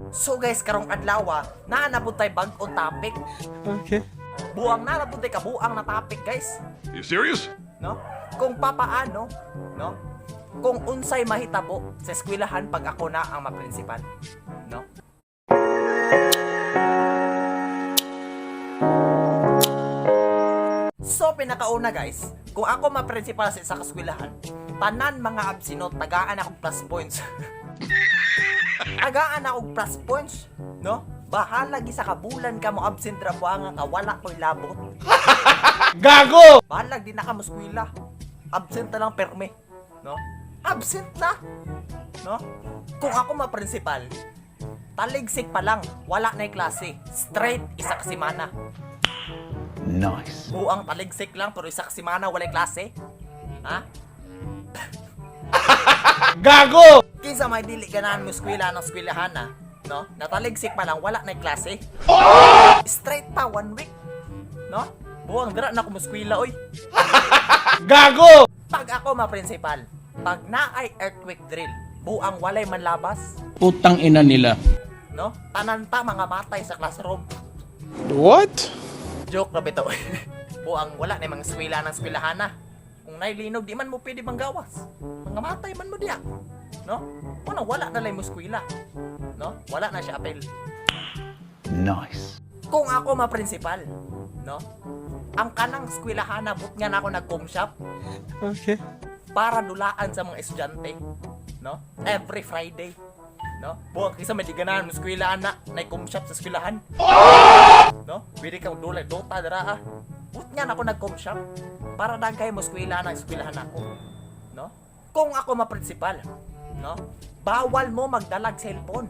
So guys, karong adlaw, naanapod tay bag-ong topic. Okay. Buang naanapod tay kabuang na topic, guys. You serious? No? Kung papaano, no? Kung unsay mahitabo sa eskwelahan pag ako na ang maprinsipal, no? So pinakauna guys, kung ako maprinsipal sa isang eskwelahan, tanan mga absinot tagaan akong plus points. Tagaan akong plus points, no? Bahala gi sa kabulan ka mo absent ra buanga ka wala ko'y labot. Gago! Bahala di na ka mo eskwela. Absent na lang perme, no? Absent na, no? Kung ako maprinsipal, taligsik pa lang, wala na'y klase. Straight, isa ka semana. Nice. Buang taligsik lang, pero isa ka semana, wala'y klase. Ha? Gago! Kinsa may dili ganahan mo eskwela ng eskwelahan na, no? Nataligsik pa lang, wala na'y klase. Straight pa, 1 week. No? Buang dira na ko mo eskwela, oy. Gago! Pag ako maprinsipal, pag naay earthquake drill, buang walay manlabas, Putang ina nila. no? Tananta mga matay sa classroom. What? Joke na bitaw. Buang wala na mga eskwela ng eskwelahan na. Kung nailinog, di man mo pwede manggawas. Mga matay man mo diya. No? Wala na lang mo eskwela. No? Wala na siya apel. Nice. Kung ako maprinsipal, no? Ang kanang eskwelahan na but nga na ako nag-home shop Okay. para dulaan sa mga estudyante, no? Every Friday, no? Buwag kisa may diganahan mo eskwelahan na home shop sa eskwelahan. No? Pwede kang dulay dota dara ah. But nga na ako nag-home shop para daghay mo eskwelahan ng eskwelahan ako, no? Kung ako maprinsipal, no? Bawal mo magdalag cellphone,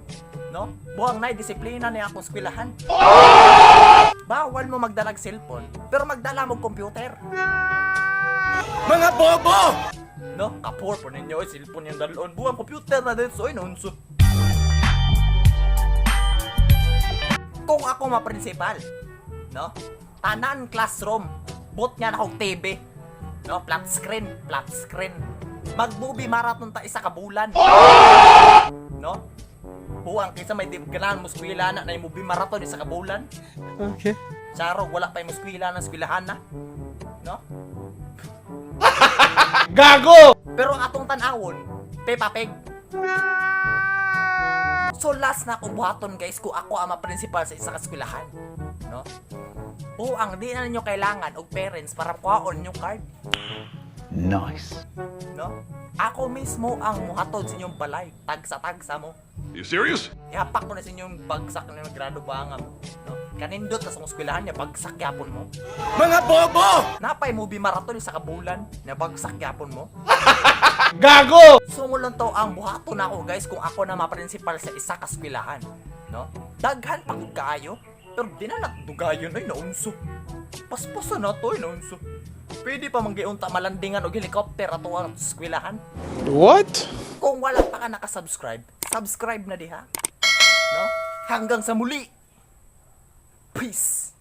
no? Buwang na disiplina ni akong eskwelahan. Bawal mo magdalag cellphone, pero magdala mo computer. Mga bobo! No? Kapor po ninyo, cellphone yung dalon. Buwang computer na din, so inunso. Kung ako maprinsipal, no? Tanan classroom, bot nga na akong TV. No? Flat screen. Mag-movie marathon ta isa ka bulan. No? Buwang kaysa may ganahan mo eskwela na yung movie marathon isa ka bulan. Okay. Saro, wala pa yung eskwela ng eskwelahan na. No? Gago! Pero ang atong tanawon, Peppa Pig. So last na ako buhaton guys kung ako ang ma-principal sa isang eskwelahan, no? Buang di na ninyo kailangan og parents para kuhaon yung card, Nice. no? Ako mismo ang muhatod sa inyong balay, tagsa mo. You serious? Ihapak ko na sa inyong bagsak na grado bangam, no? Kanindot na sa eskwelahan niya bagsak yapon mo. Mga bobo! Napay movie marathon sa kabulan, na bagsak yapon mo. Gago! Sumulon to ang buhato na ako guys kung ako na ma-principal sa isa ka eskwelahan, no? Daghan pa kung kaayo, pero di na dugayon ay naunso. Paspasan na to ay naunso. Pwede pa manggiunta malandingan og helicopter ato ang eskwelahan. What? Kung wala pa ka nakasubscribe, subscribe na diha. No? Hanggang sa muli. Peace.